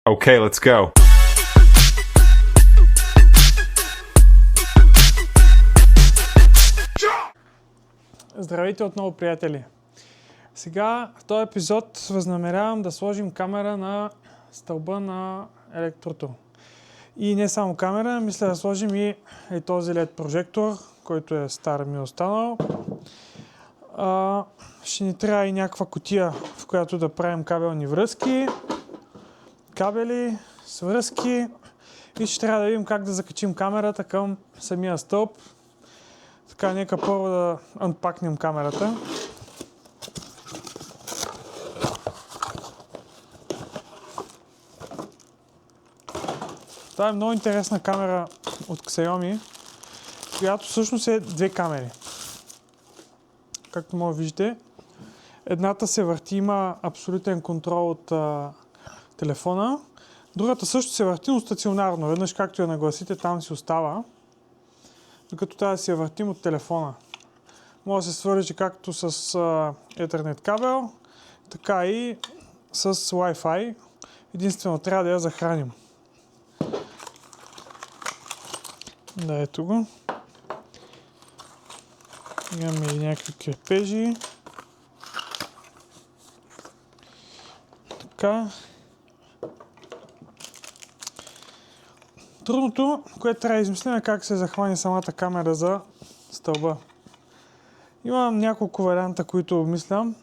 Okay, let's go. Здравейте отново, приятели! Сега в този епизод възнамерявам да сложим камера на стълба на електрото. И не само камера, мисля да сложим и този LED прожектор, който е стар ми останал. Ще ни трябва и някаква кутия, в която да правим кабелни връзки, кабели, свръзки и ще трябва да видим как да закачим камерата към самия стълб. Така, нека първо да анпакнем камерата. Това е много интересна камера от Xiaomi, която всъщност е две камери. Както може да видите, едната се върти, има абсолютен контрол от телефона, другата също се върти, но стационарно. Веднъж както я нагласите, там си остава, докато тази си я въртим от телефона. Може да се свържи както с Ethernet кабел, така и с Wi-Fi. Единствено трябва да я захраним. Да, ето го. Имаме и някакви крепежи. Така. Трудното, което трябва да измислим, е как се захване самата камера за стълба. Имам няколко варианта, които обмислям.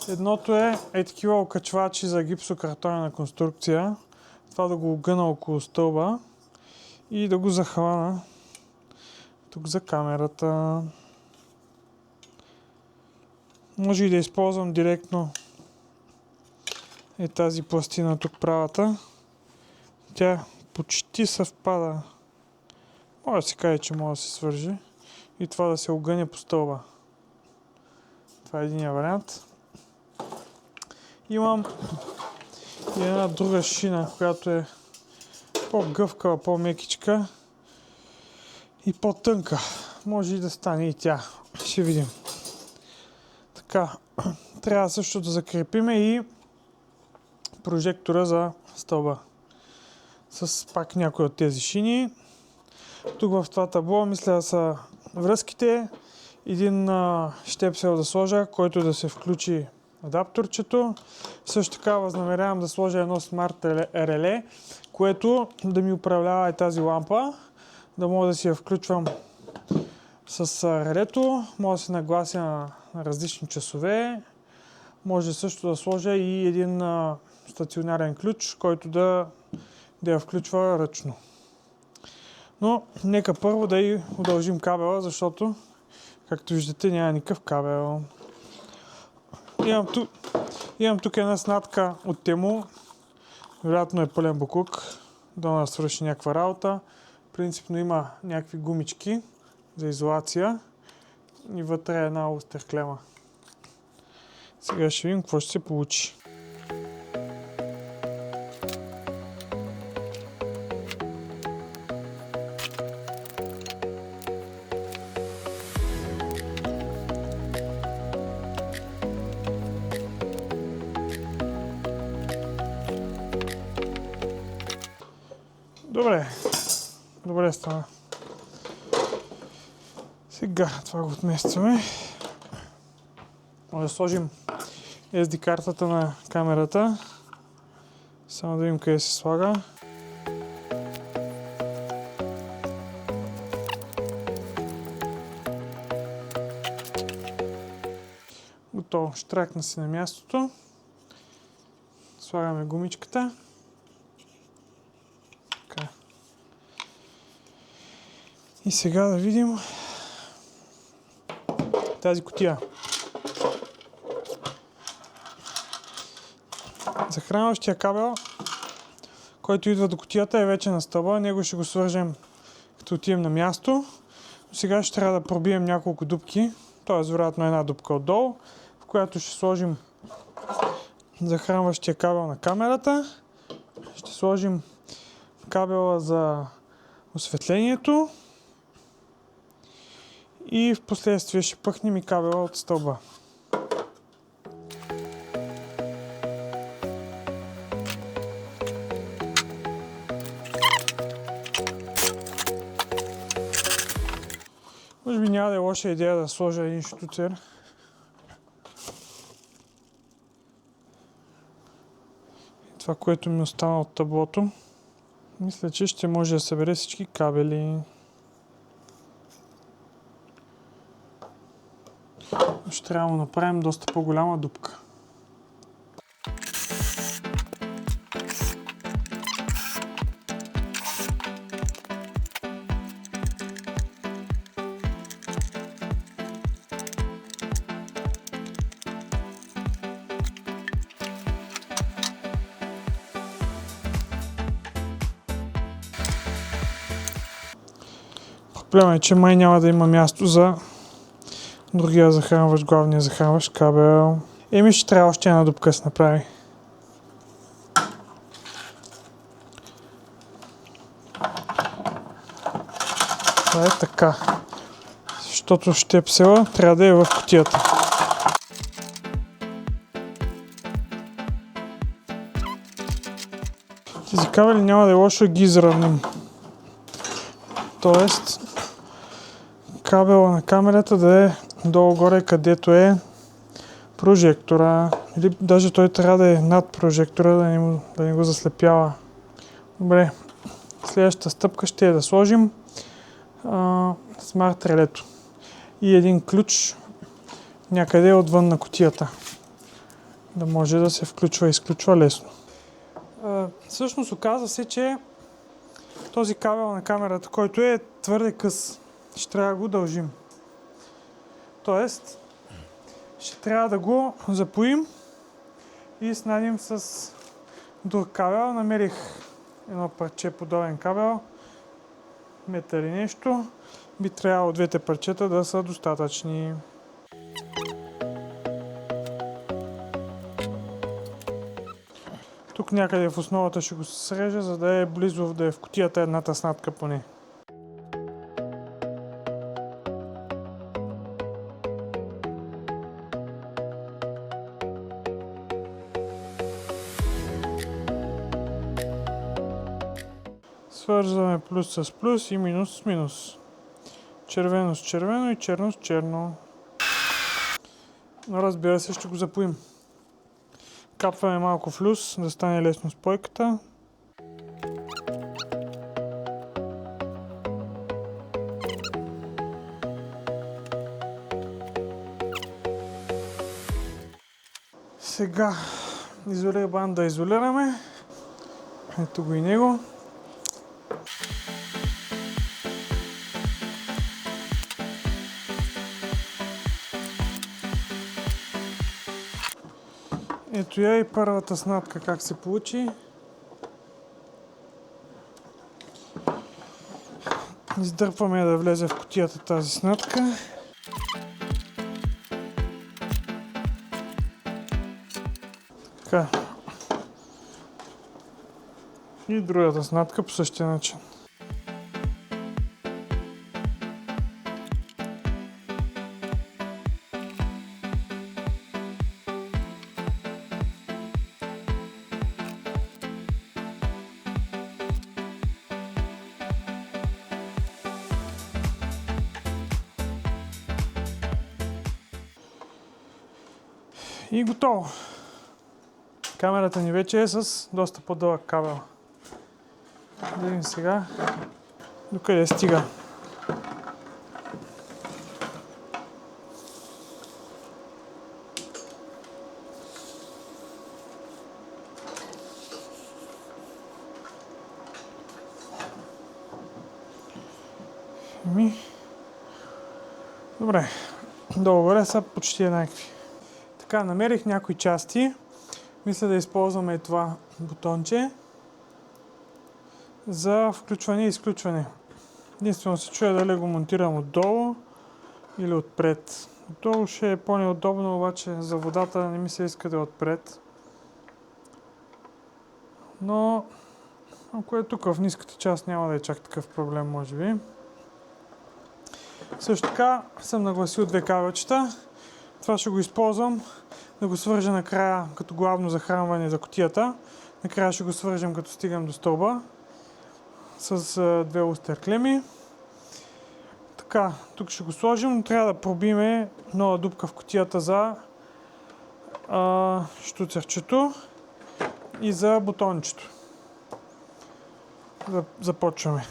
Едното е такива окачвачи за гипсокартонена конструкция. Това да го огъна около стълба и да го захвана тук за камерата. Може и да използвам директно тази пластина тук правата. Тя почти съвпада. Може да се каже, че може да се свържи и това да се огъне по стълба. Това е единия вариант. Имам и една друга шина, която е по-гъвкава, по-мекичка и по-тънка. Може и да стане и тя. Ще видим. Така, трябва също да закрепим и прожектора за стълба. С пак някои от тези шини. Тук в това табло мисля да са връзките. Един щепсел да сложа, който да се включи адапторчето. Също така възнамерявам да сложа едно смарт реле, което да ми управлява и тази лампа. Да мога да си я включвам с релето. Мога да се наглася на различни часове. Може също да сложа и един стационарен ключ, който да я включва ръчно. Но нека първо да и удължим кабела, защото, както виждате, няма никакъв кабел. Имам тук една снатка от Temu. Вероятно е пълен боклук. Да свърши някаква работа. Принципно има някакви гумички за изолация. И вътре е една остерклема. Сега ще видим какво ще се получи. Добре стана. Сега това го отместваме. Може да сложим SD картата на камерата. Само да видим къде се слага. Готово. Штракна си на мястото. Слагаме гумичката. И сега да видим тази кутия. Захранващия кабел, който идва до кутията, е вече на стълба. Него ще го свържем като отидем на място. Но сега ще трябва да пробием няколко дупки, т.е. вероятно една дупка отдолу, в която ще сложим захранващия кабел на камерата. Ще сложим кабела за осветлението. И в последствие ще пъхнем и кабела от стълба. Няма да е лоша идея да сложа един штуцер. Това, което ми остана от таблото. Мисля, че ще може да събере всички кабели. Ще трябва да направим доста по-голяма дупка. Проблемът е, че май няма да има място за другия захранващ, главния захранващ кабел. Ще трябва още една дупка да се направи. Това е така. Защото щепсела трябва да е в кутията. Тези кабели няма да е лошо да ги изравним. Тоест, кабела на камерата да е долу-горе, където е прожектора. Или даже той трябва да е над прожектора, да не го заслепява. Добре, следващата стъпка ще е да сложим смарт релето и един ключ някъде отвън на кутията. Да може да се включва и изключва лесно. Всъщност оказва се, че този кабел на камерата, който е твърде къс, ще трябва да го дължим. Тоест, ще трябва да го запоим и снадим с друг кабел. Намерих едно парче подобен кабел, метър и нещо. Би трябвало двете парчета да са достатъчни. Тук някъде в основата ще го срежа, за да е близо, да е в кутията едната снадка поне. Свързваме плюс с плюс и минус с минус. Червено с червено и черно с черно. Но разбира се, ще го запоим. Капваме малко флюс, да стане лесно спойката. Сега банд да изолираме. Ето го и него. Ето я и първата снадка как се получи. Издърпваме да влезе в кутията тази снадка. Така. И другата снадка по същия начин. И готово. Камерата ни вече е с доста по-дълъг кабел. Да видим сега докъде стига. Добре, долу-горе са почти еднакви. Така, намерих някои части. Мисля да използваме и това бутонче за включване и изключване. Единствено се чуя дали го монтирам отдолу или отпред. Отдолу ще е по-неудобно, обаче за водата не ми се иска да е отпред. Но ако е тук в ниската част, няма да е чак такъв проблем, може би. Също така съм нагласил две кабелчета. Това ще го използвам да го свържа накрая като главно захранване за кутията. Накрая ще го свържем като стигам до стълба с две устер клеми. Така, тук ще го сложим, но трябва да пробиме нова дупка в кутията за щуцерчето и за бутончето. Започваме.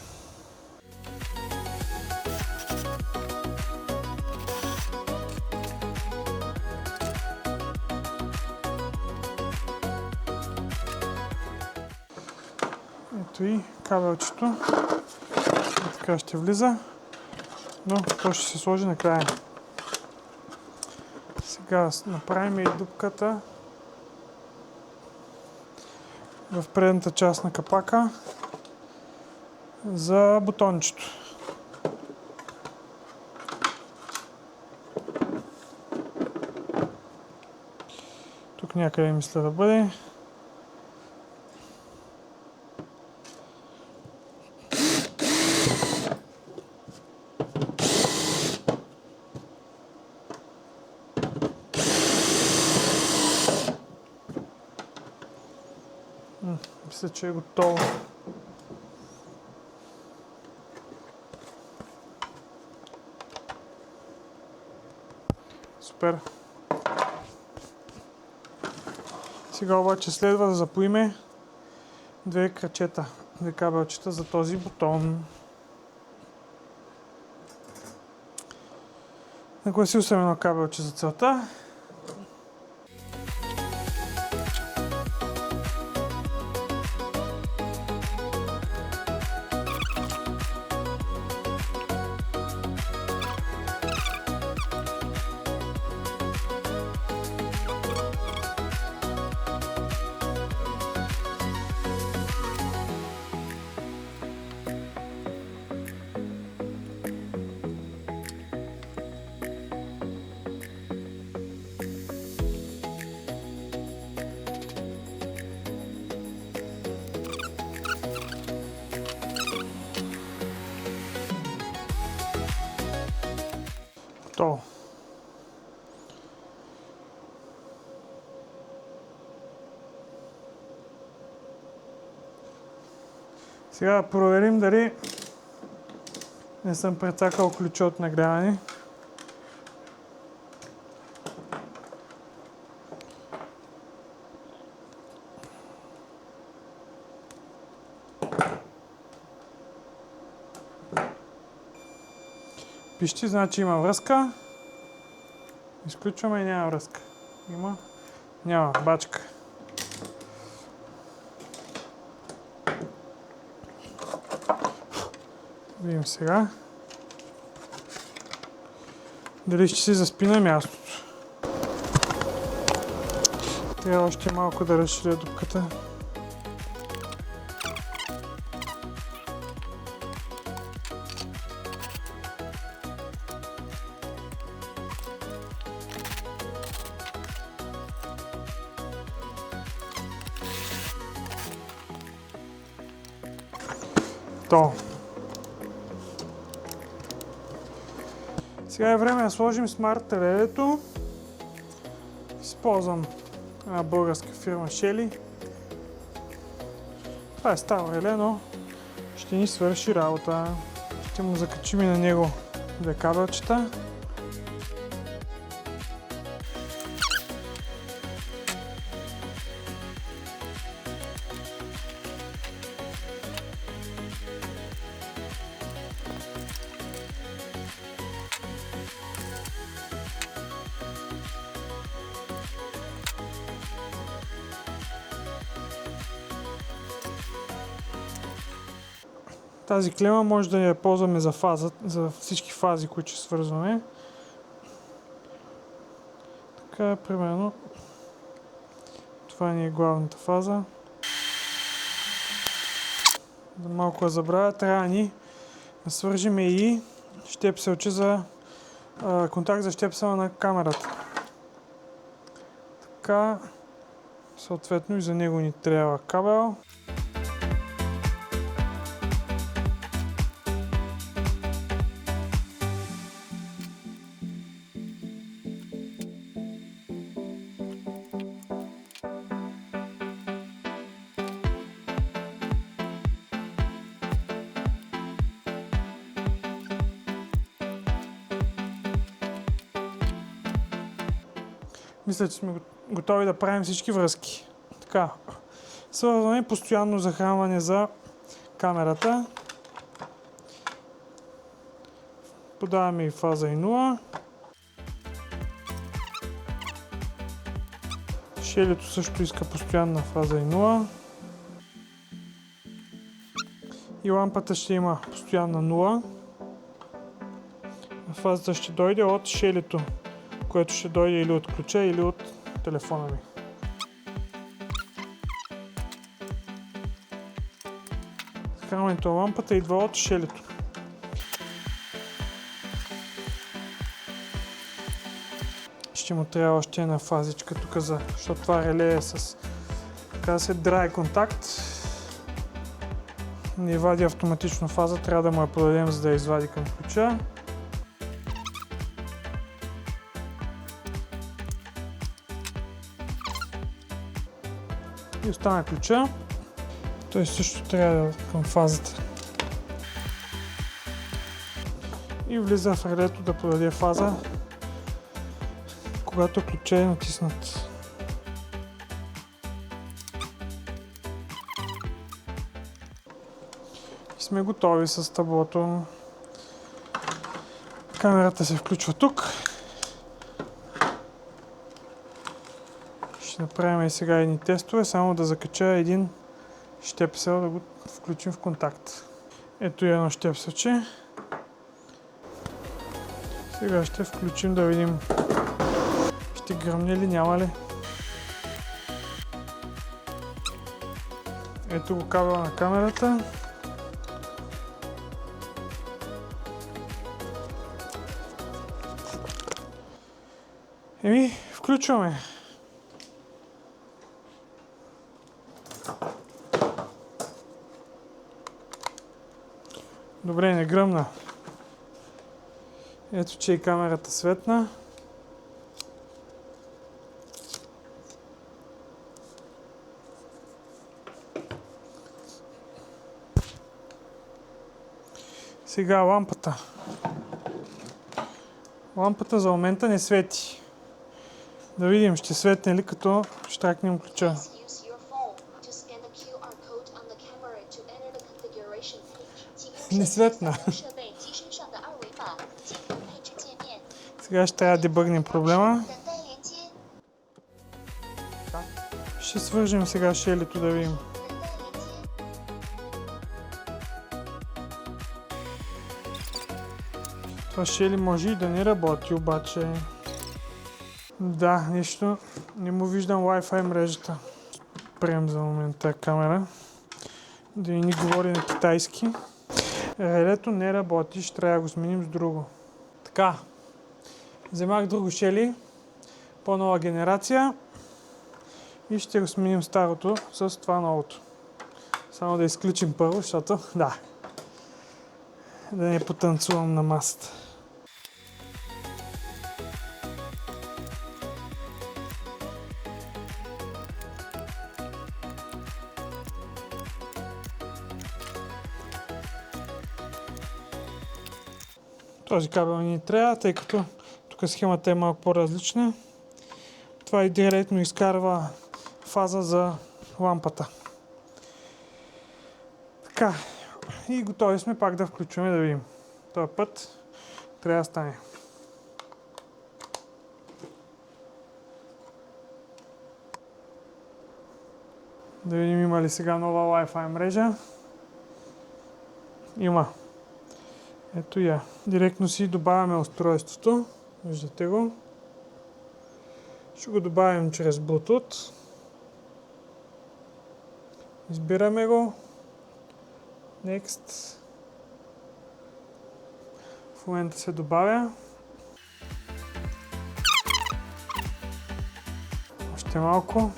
Ето и кабелчето. И така ще влиза, но то ще се сложи накрая. Сега направим и дупката в предната част на капака за бутончето. Тук някъде мисля да бъде. Мисля, че е готово. Супер. Сега обаче следва да запоиме две крачета, две кабелчета за този бутон. Нагласил съм едно кабелче за целта. Готово. Сега да проверим дали не съм прецакал ключа от нагряване. Пищи, значи има връзка. Изключваме и няма връзка. Има? Няма. Бачка. Видим сега. Дали ще си заспи на мястото. Трябва още малко да разширя дупката. То. Сега е време да сложим смарт релето. Използвам една българска фирма Shelly. Това е старо реле, но ще ни свърши работа. Ще му закачим и на него две кабелчета. Тази клема може да я ползваме за фаза, за всички фази, които ще свързваме. Така, примерно, това ни е главната фаза. Да малко я забравя, трябва ни да свържим и щепселче за контакт за щепсела на камерата. Така, съответно и за него ни трябва кабел. Мисля, че сме готови да правим всички връзки. Така, свързваме постоянно захранване за камерата. Подаваме и фаза и 0. Шелето също иска постоянна фаза и 0. И лампата ще има постоянна 0. Фазата ще дойде от шелето, което ще дойде или от ключа, или от телефона ми. Захранването на лампата идва от шелето. Ще му трябва още една фазичка тук, защото това реле е с, така да се, драй контакт. Не вади автоматично фаза, трябва да му я подадем, за да я извади към ключа. И остана ключа. Той също трябва да е към фазата. И влиза в релето да подаде фаза, когато ключа е натиснат. И сме готови с таблото. Камерата се включва тук. Ще направим и сега едни тестове, само да закача един щепсел, да го включим в контакт. Ето и едно щепселче. Сега ще включим да видим ще гръмне ли, няма ли. Ето го кабела на камерата. Еми, включваме. Добре, не гръмна. Ето, че и камерата светна. Сега лампата. Лампата за момента не свети. Да видим, ще светне ли, като щракнем ключа. Не светна. Сега ще трябва да дебъгнем проблема. Ще свържем сега шелето да видим. Това шели може и да не работи, обаче. Да, нещо. Не му виждам Wi-Fi мрежата. Прием за момента камера. Да ни говори на китайски. Релето не работи, ще трябва да го сменим с друго. Така. Вземах друго шели. По-нова генерация. И ще го сменим старото с това новото. Само да изключим първо, защото да не потанцувам на масата. Този кабел ни трябва, тъй като тук схемата е малко по-различна. Това и директно изкарва фаза за лампата. Така, и готови сме пак да включваме да видим. Този път трябва да стане. Да видим има ли сега нова Wi-Fi мрежа. Има. Ето я. Директно си добавяме устройството. Виждате го. Ще го добавим чрез Bluetooth. Избираме го. Next. В момента се добавя. Още малко.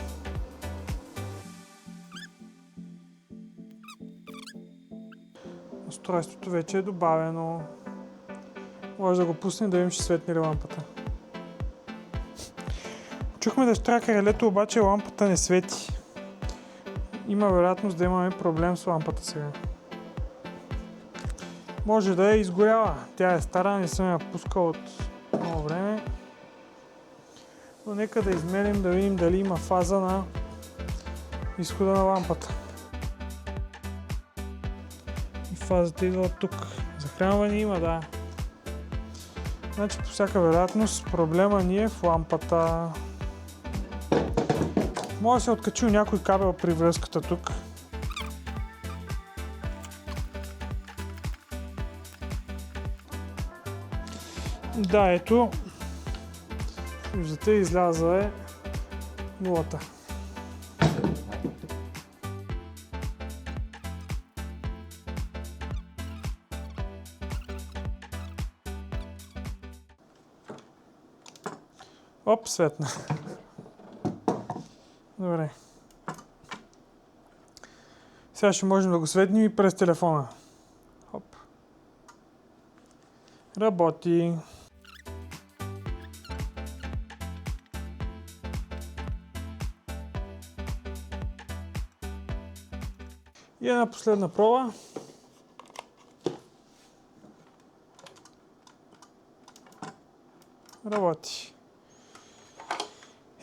Устройството вече е добавено. Може да го пуснем да видим, ще светне ли лампата. Чухме да щрака релето, обаче лампата не свети. Има вероятност да имаме проблем с лампата сега. Може да е изгоряла. Тя е стара, не съм я пускал от много време. Но нека да измерим, да видим дали има фаза на изхода на лампата. И фазата идва от тук. Захранване има, да. Значи по всяка вероятност проблема ни е в лампата. Може да се откачил някой кабел при връзката тук. Да, ето. Виждате, изляза е нулата. Оп, светна. Добре. Сега ще можем да го светнем и през телефона. Хоп. Работи. И една последна проба. Работи.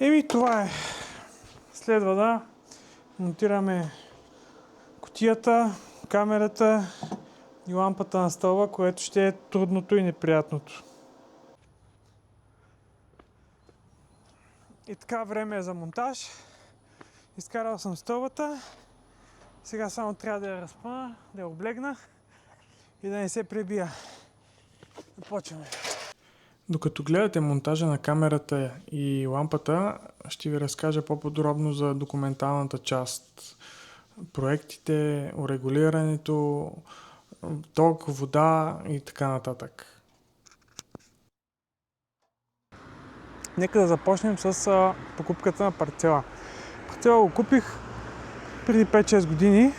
Еми, това е. Следва да монтираме кутията, камерата и лампата на стълба, което ще е трудното и неприятното. И така, време е за монтаж. Изкарал съм стълбата. Сега само трябва да я разпъна, да я облегна и да не се пребия. Започваме. Докато гледате монтажа на камерата и лампата, ще ви разкажа по-подробно за документалната част. Проектите, урегулирането, ток, вода и така нататък. Нека да започнем с покупката на парцела. Парцела го купих преди 5-6 години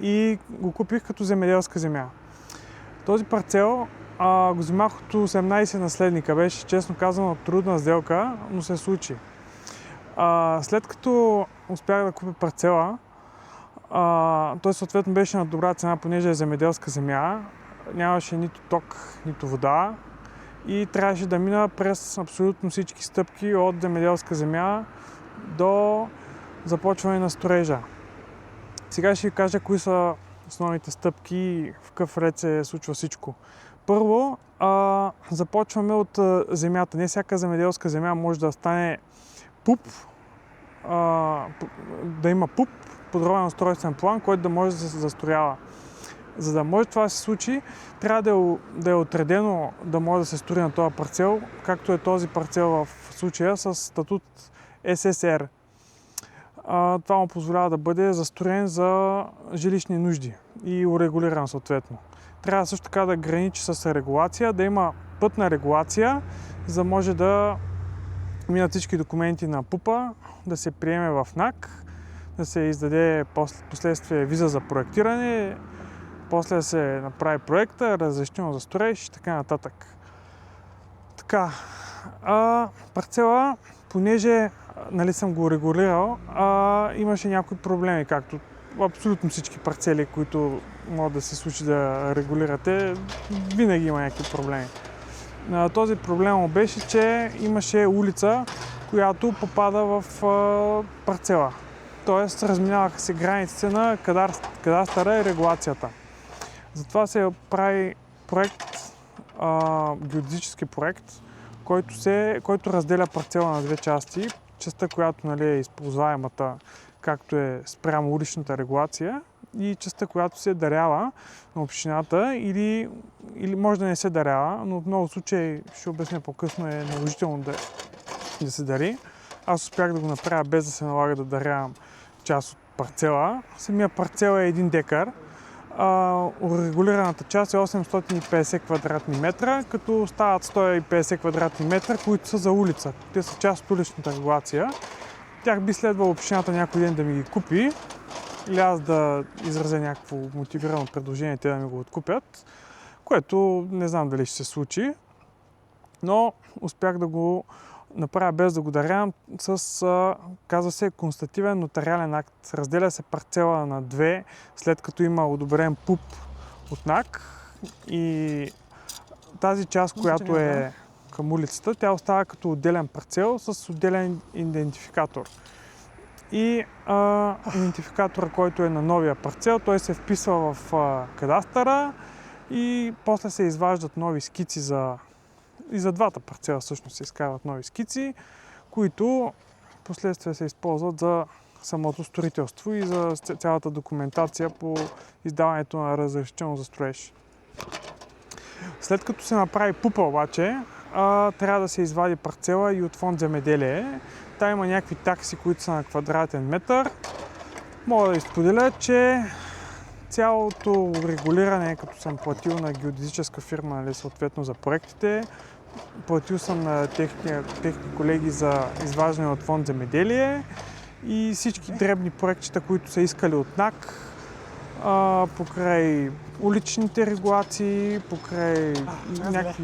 и го купих като земеделска земя. Този парцел го взимах от 18 наследника. Беше, честно казано, трудна сделка, но се случи. След като успях да купя парцела, той съответно беше на добра цена, понеже е земеделска земя. Нямаше нито ток, нито вода и трябваше да мина през абсолютно всички стъпки от земеделска земя до започване на строежа. Сега ще ви кажа кои са основните стъпки и в какъв ред се случва всичко. Първо, започваме от земята. Не всяка земеделска земя може да стане ПУП, да има ПУП, подробен устройствен план, който да може да се застроява. За да може това да се случи, трябва да е отредено да може да се строи на този парцел, както е този парцел в случая с статут ССР. Това му позволява да бъде застроен за жилищни нужди и урегулиран съответно. Трябва също така да граничи с регулация, да има пътна регулация, за да може да минат всички документи на ПУПа, да се приеме в НАК, да се издаде последствие виза за проектиране, после да се направи проекта, разрешително за строеж и така нататък. Така, парцела, понеже съм го регулирал, имаше някои проблеми, както абсолютно всички парцели, които могат да се случи да регулирате, винаги има някакви проблеми. Този проблем беше, че имаше улица, която попада в парцела. Тоест, разминаваха се границите на кадастъра и регулацията. Затова се прави проект, геодезически проект, който разделя парцела на две части. Частта, която е използваемата, както е спрямо уличната регулация, и частта, която се дарява на общината или може да не се дарява, но в много случаи, ще обясня по-късно, е наложително да се дари. Аз успях да го направя без да се налага да дарявам част от парцела. Самия парцел е 1 декар. Урегулираната част е 850 квадратни метра, като остават 150 квадратни метра, които са за улица. Те са част от уличната регулация. Тях би следвало общината някой ден да ми ги купи или аз да изразя някакво мотивирано предложение те да ми го откупят, което не знам дали ще се случи, но успях да го направя без да го дарявам с, казва се, констативен нотариален акт. Разделя се парцела на две, след като има одобрен ПУП от НАК и тази част, която е към улицата, тя остава като отделен парцел с отделен идентификатор. И идентификатора, който е на новия парцел, той се вписва в кадастъра и после се изваждат нови скици и за двата парцела всъщност се изкарват нови скици, които последствие се използват за самото строителство и за цялата документация по издаването на разрешително за строеж. След като се направи ПУП-а обаче, трябва да се извади парцела и от фонд земеделие. Та има някакви такси, които са на квадратен метър. Мога да изподеля, че цялото регулиране, като съм платил на геодезическа фирма, нали, съответно за проектите, платил съм на техни колеги за изваждане от фонд земеделие и всички дребни проектчета, които са искали от НАК, покрай уличните регулации, покрай някакви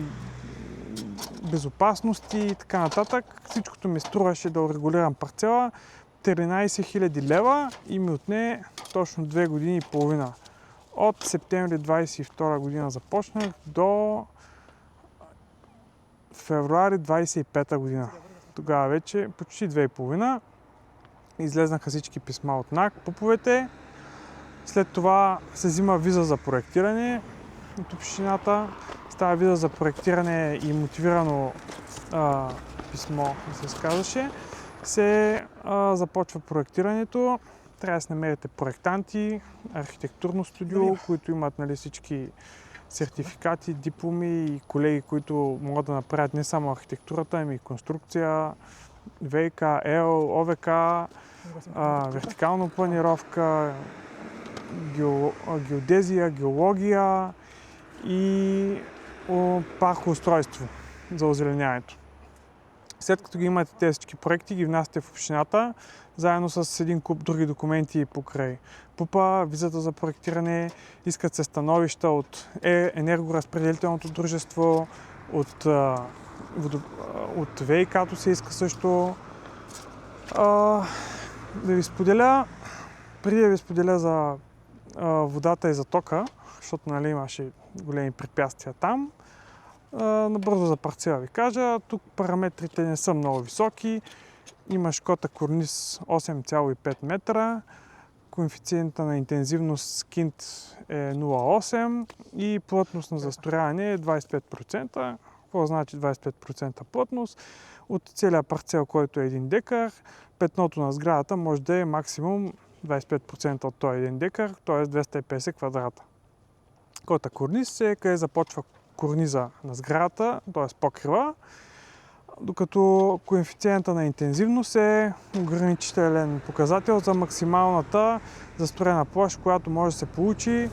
безопасности и така нататък. Всичкото ми струваше да урегулирам парцела 13 000 лева и ми отне точно 2 години и половина. От септември 22 година започнах до февруари 25 година. Тогава вече почти 2,5. Излезнаха всички писма от НАК, ПУП-овете. След това се взима виза за проектиране от общината. Става виза за проектиране и мотивирано писмо, да се казваше. Започва проектирането. Трябва да се намерите проектанти, архитектурно студио, които имат, нали, всички сертификати, дипломи и колеги, които могат да направят не само архитектурата, ами и конструкция, ВИК, ЕЛ, ОВК, вертикална планировка, геодезия, геология и паркоустройство за озеленяването. След като ги имате тези всички проекти, ги внасяте в общината, заедно с един куп други документи покрай ПУП-а, визата за проектиране, искат се становища от енергоразпределителното дружество, от ВИК-то се иска също. Да ви споделя, преди да ви споделя за водата и за тока, защото, нали, имаше големи препятствия там, набързо за парцела ви кажа, тук параметрите не са много високи. Имаш кота корниз 8,5 метра, коефициента на интензивност кинт е 0,8 и плътност на застрояване е 25%. Какво значи 25% плътност? От целият парцел, който е 1 декар, петното на сградата може да е максимум 25% от този 1 декар, т.е. 250 квадрата. Кота корниз е къде започва корниза на сградата, т.е. покрива, докато коефициента на интензивност е ограничителен показател за максималната застроена площ, която може да се получи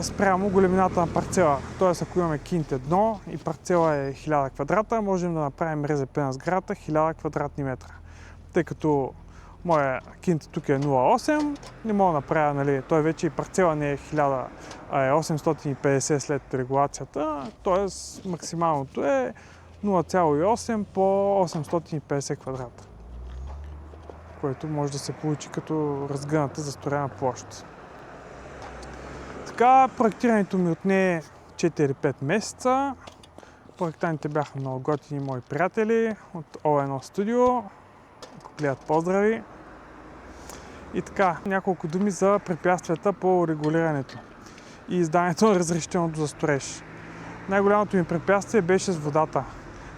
спрямо големината на парцела. Т.е. ако имаме кинт 1 и парцела е 1000 квадрата, можем да направим РЗП на сградата 1000 квадратни метра. Тъй като моя кинт тук е 0,8, не мога да направя, нали, той вече и парцела не е 1000, а е 850 след регулацията, т.е. максималното е 0,8 по 850 квадрата, което може да се получи като разгъната застроена площ. Така, проектирането ми отне 4-5 месеца. Проектантите бяха много готини мои приятели от O1 Studio. Ако гледат, поздрави! И така, няколко думи за препятствията по регулирането и издаването на разрешителното за строеж. Най-голямото ми препятствие беше с водата.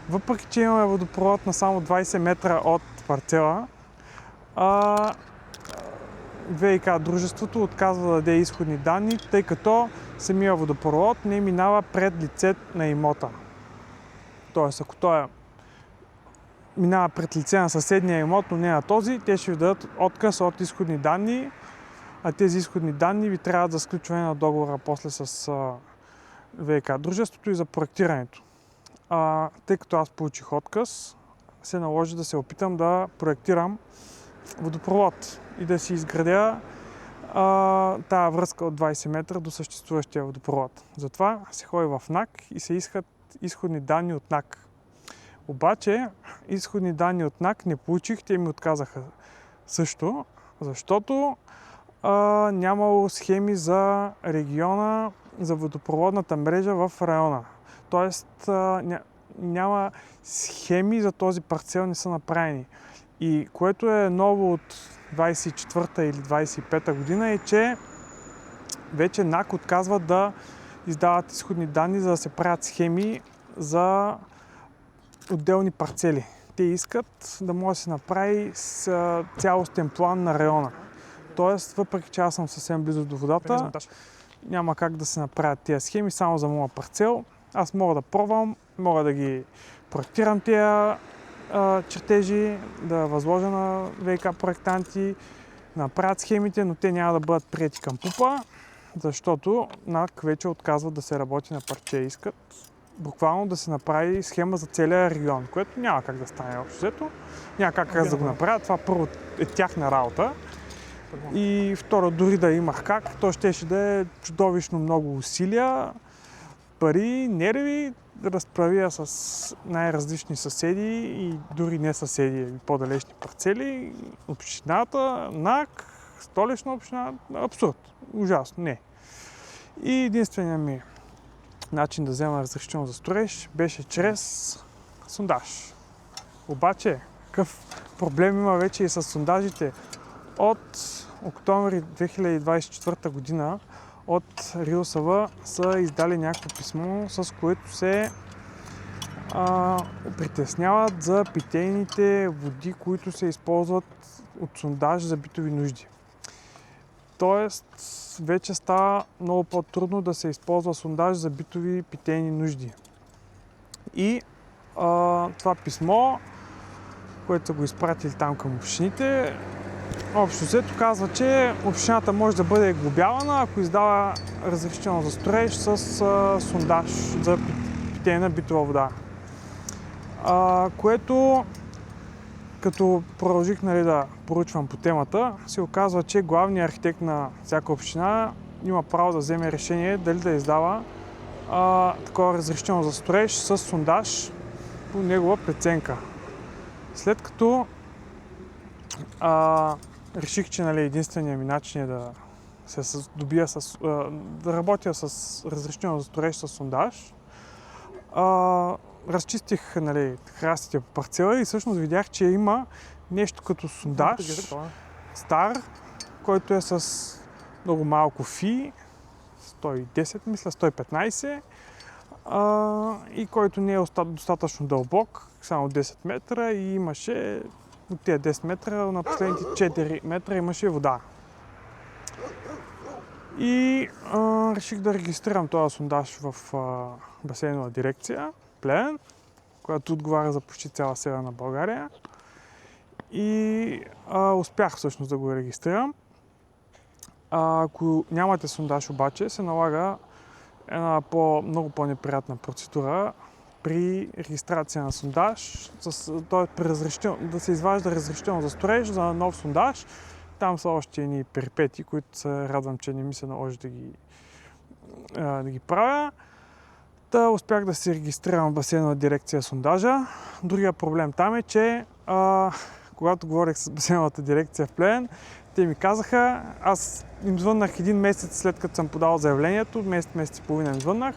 Въпреки че имаме водопровод на само 20 метра от парцела, ВИК дружеството отказва да даде изходни данни, тъй като самия водопровод не минава пред лицето на имота. Тоест, ако той минава пред лице на съседния имот, но не на този, те ще ви дадат отказ от изходни данни, а тези изходни данни ви трябва за сключване на договора после с ВИК дружеството и за проектирането. Тъй като аз получих отказ, се наложи да се опитам да проектирам водопровод и да си изградя тая връзка от 20 метра до съществуващия водопровод. Затова се ходи в НАК и се искат изходни данни от НАК. Обаче изходни данни от НАК не получих, те ми отказаха също, защото нямало схеми за региона, за водопроводната мрежа в района. Тоест няма схеми за този парцел, не са направени. И което е ново от 24-та или 25-та година е, че вече НАК отказва да издават изходни данни, за да се правят схеми за отделни парцели. Те искат да може да се направи с цялостен план на района. Тоест, въпреки че аз съм съвсем близо до водата, няма как да се направят тези схеми само за моя парцел. Аз мога да пробвам, мога да ги проектирам тези чертежи, да възложа на ВиК проектанти, да направят схемите, но те няма да бъдат приети към ПУП-а, защото НАК вече отказва да се работи на парче. Искат буквално да се направи схема за целия регион, което няма как да стане общо взето. Няма как да го направят. Това първо е тяхна работа. И второ, дори да имах как, то щеше да е чудовищно много усилия, пари, нерви, да разправя с най-различни съседи и дори не съседи, по-далечни парцели, общината, НАК, столична община, абсурд, ужасно, не. И единственият ми начин да взема разрешително за строеж беше чрез сондаж. Обаче, какъв проблем има вече и с сондажите? От октомври 2024 година от РИОСВ са издали някакво писмо, с което се притесняват за питейните води, които се използват от сондаж за битови нужди. Тоест, вече става много по-трудно да се използва сондаж за битови питейни нужди. И това писмо, което са го изпратили там към общините, общо взето казва, че общината може да бъде глобявана, ако издава разрешително за строеж с сондаж за питейна битова вода. Което, като продължих да поручвам по темата, се оказва, че главният архитект на всяка община има право да вземе решение дали да издава такова разрешително за строеж с сондаж по негова преценка. След като реших, че единственият ми начин е да се добия да работя с разрешително за строеж с сондаж. Разчистих храстите по парцела и всъщност видях, че има нещо като сондаж, стар, който е с много малко фи, 110, мисля 115, и който не е достатъчно дълбок, само 10 метра и имаше от тези 10 метра, на последните 4 метра имаше вода. И реших да регистрирам този сондаж в басейнова дирекция Плевен, която отговаря за почти цяла Северна България. И успях всъщност да го регистрирам. Ако нямате сондаж обаче, се налага една много по-неприятна процедура при регистрация на сондаж, да се изважда разрешително за строеж за нов сондаж. Там са още едни перипети, които се радвам, че не ми се наложи да ги правя. Успях да се регистрирам в басейнова дирекция сондажа. Другия проблем там е, че когато говорих с басейновата дирекция в Плевен, те ми казаха, аз им звъннах един месец след като съм подал заявлението, месец и половина им звъннах,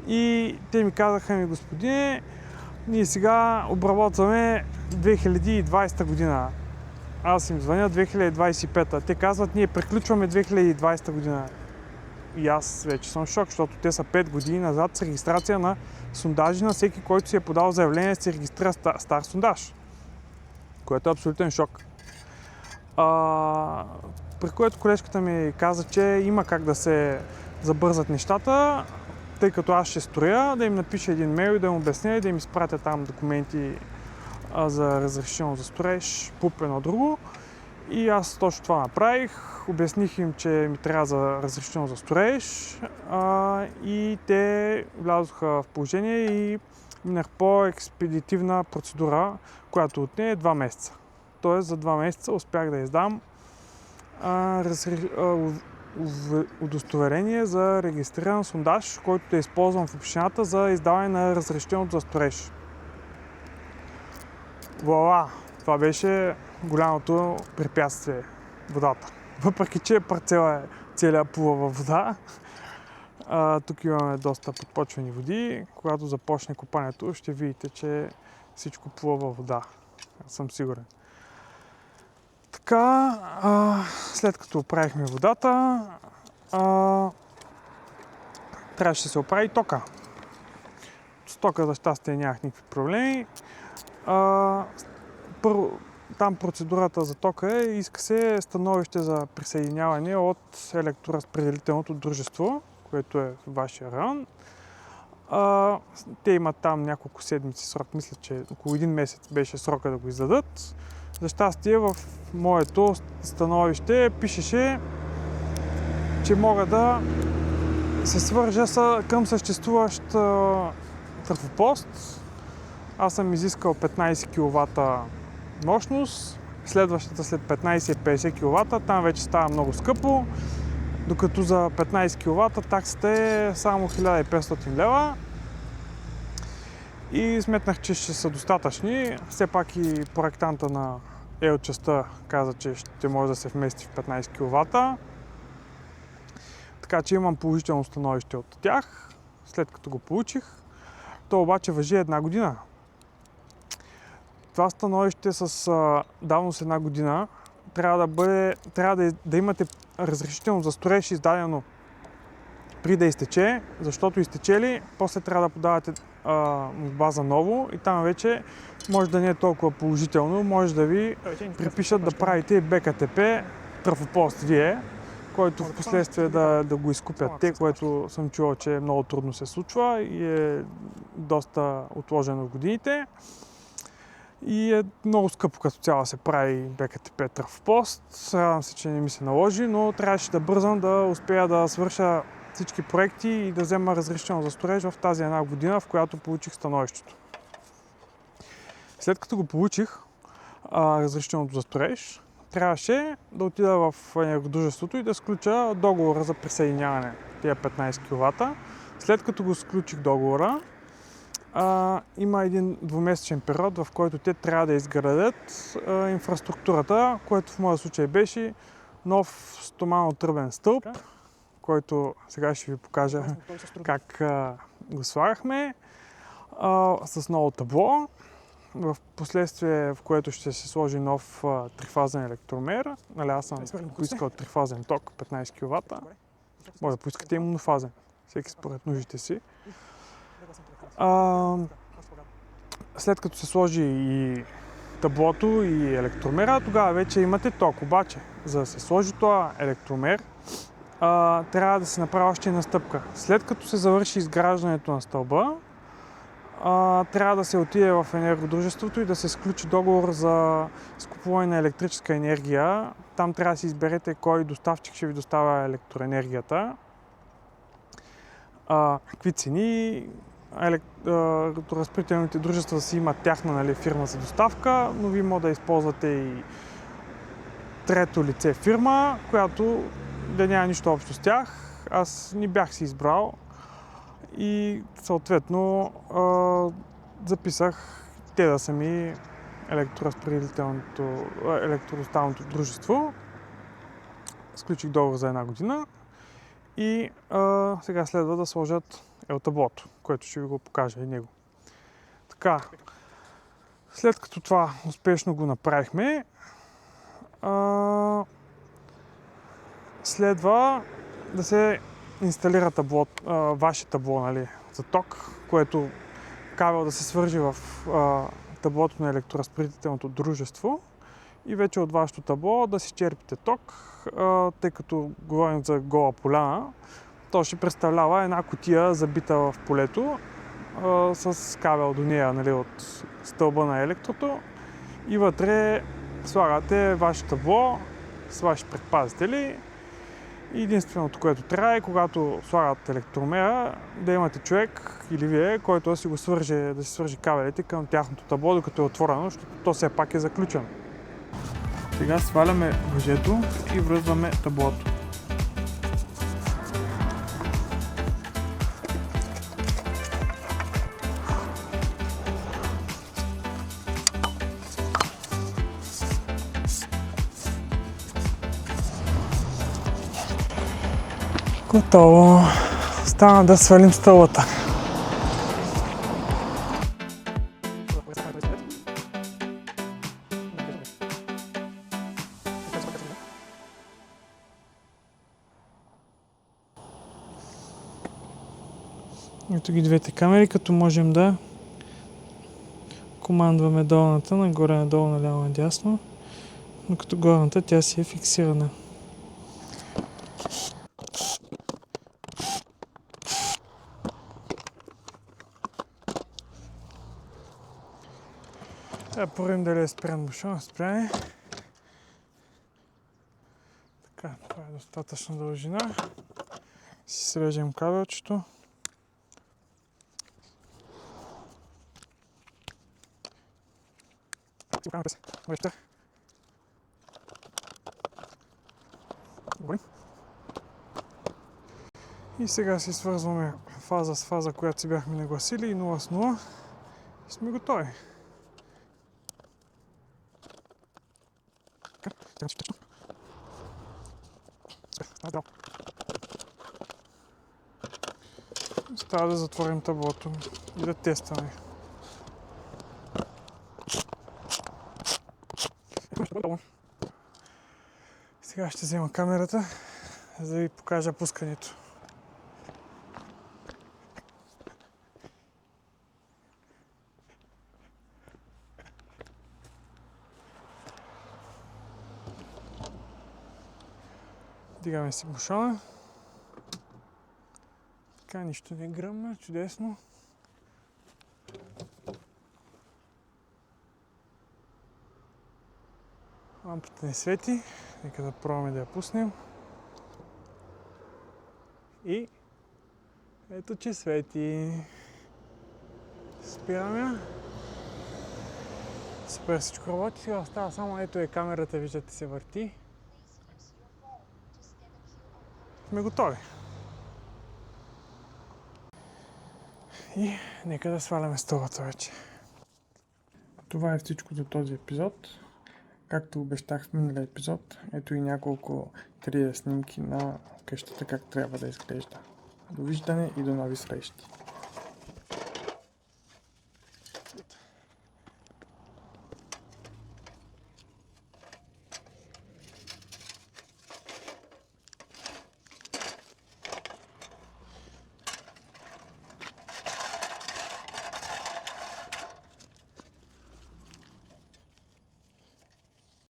и те ми казаха, господине, ние сега обработваме 2020 година. Аз им звъня 2025. Те казват, ние приключваме 2020 година. И аз вече съм в шок, защото те са 5 години назад с регистрация на сондажи. На всеки, който си е подал заявление, се регистрира стар сондаж. Което е абсолютен шок. При което колежката ми каза, че има как да се забързат нещата, тъй като аз ще строя, да им напиша един мейл и да им обясня и да им изпратя там документи за разрешително за строеж, ПУП едно друго. И аз точно това направих. Обясних им, че ми трябва за разрешително за строеж, и те влязоха в положение и минах по-експедитивна процедура, която отне 2 месеца. Тоест за 2 месеца успях да издам удостоверение за регистриран сондаж, който е използван в общината за издаване на разрешителното за строеж. Вуала! Това беше голямото препятствие – водата. Въпреки че парцела е целия плува във вода, Тук имаме доста подпочвени води. Когато започне копането, ще видите, че всичко плува във вода. Аз съм сигурен. Така, след като оправихме водата, трябваше да се оправи тока. С тока за щастие нямах никакви проблеми. Първо, там процедурата за тока иска се становище за присъединяване от електроразпределителното дружество, което е в вашия район. Те имат там няколко седмици срок, мисля, че около един месец беше срока да го издадат. За щастие в моето становище пишеше, че мога да се свържа към съществуващ трафопост. Аз съм изискал 15 кВт мощност, следващата след 15 е 50 кВт, там вече става много скъпо, докато за 15 кВт таксата е само 1500 лева. И сметнах, че ще са достатъчни. Все пак и проектанта на Ел-частта каза, че ще може да се вмести в 15 кВт. Така че имам положително становище от тях, след като го получих. То обаче важи една година. Това становище с давност една година трябва да имате разрешително за строеж издадено при да изтече, защото изтечели, после трябва да подавате молба за ново и там вече може да не е толкова положително, може да ви припишат да правите БКТП трафопост вие, който в последствие да го изкупят те, което съм чувал, че много трудно се случва и е доста отложено в годините. И е много скъпо като цяло се прави БКТП трафопост. Радвам се, че не ми се наложи, но трябваше да бързам да успея да свърша всички проекти и да взема разрешително за строеж в тази една година, в която получих становището. След като го получих, разрешителното за строеж, трябваше да отида в енергодружеството и да сключа договора за присъединяване тия 15 кВт. След като го сключих договора, има един двумесечен период, в който те трябва да изградят инфраструктурата, което в моя случай беше нов стомано-тръбен стълб, който сега ще ви покажа как го слагахме, с ново табло. В последствие, в което ще се сложи нов трифазен електромер. Нали, аз съм поискал трифазен ток 15 кВт. Може да поискате и монофазен, всеки според нуждите си. След като се сложи и таблото и електромера, тогава вече имате ток. Обаче, за да се сложи това електромер, трябва да се направи още една стъпка. След като се завърши изграждането на стълба, трябва да се отиде в енергодружеството и да се сключи договор за изкупуване на електрическа енергия. Там трябва да си изберете кой доставчик ще ви доставя електроенергията, какви цени. Електроразпределителните дружества си имат тяхна фирма за доставка, но ви може да използвате и трето лице фирма, която да няма нищо общо с тях. Аз не бях си избрал и записах те да са ми електродоставното дружество. Сключих договор за една година и сега следва да сложат таблото, което ще ви го покажа и него. Така, след като това успешно го направихме, следва да се инсталира ваше табло, нали, за ток, което кабел да се свържи в таблото на електроразпределителното дружество и вече от вашето табло да си черпите ток, тъй като говорим за гола поляна. То ще представлява една кутия забита в полето с кабел до нея, нали, от стълба на електрото и вътре слагате ваше табло с ваши предпазители и единственото, което трябва е, когато слагат електромера, да имате човек или вие, който да си свържи кабелите към тяхното табло, докато е отворено, защото то все пак е заключено. Сега сваляме въжето и връзваме таблото. Готово. Стана да свалим стълбата. Ето ги двете камери, като можем да командваме долната, нагоре, надолу, наляво, надясно, но като горната тя си е фиксирана. Да проверим дали е спрян бушон. Спрян е. Така, това е достатъчна дължина. Си срежем кабелчето. И сега си свързваме фаза с фаза, която си бяхме нагласили, и 0 с 0. И сме готови. Остава да затворим таблото и да тестваме. Сега ще взема камерата, за да ви покажа пускането. Дигаме си бушона. Така, нищо не гръмна, чудесно. Лампата не свети, нека да пробваме да я пуснем. И ето, че свети. Спираме я. Супер, всичко работи. Сега остава само, ето е камерата, виждате, се върти. Сме готови. И нека да сваляме столата вече. Това е всичко за този епизод. Както обещах в миналия епизод, ето и няколко 3D снимки на къщата, как трябва да изглежда. Довиждане и до нови срещи!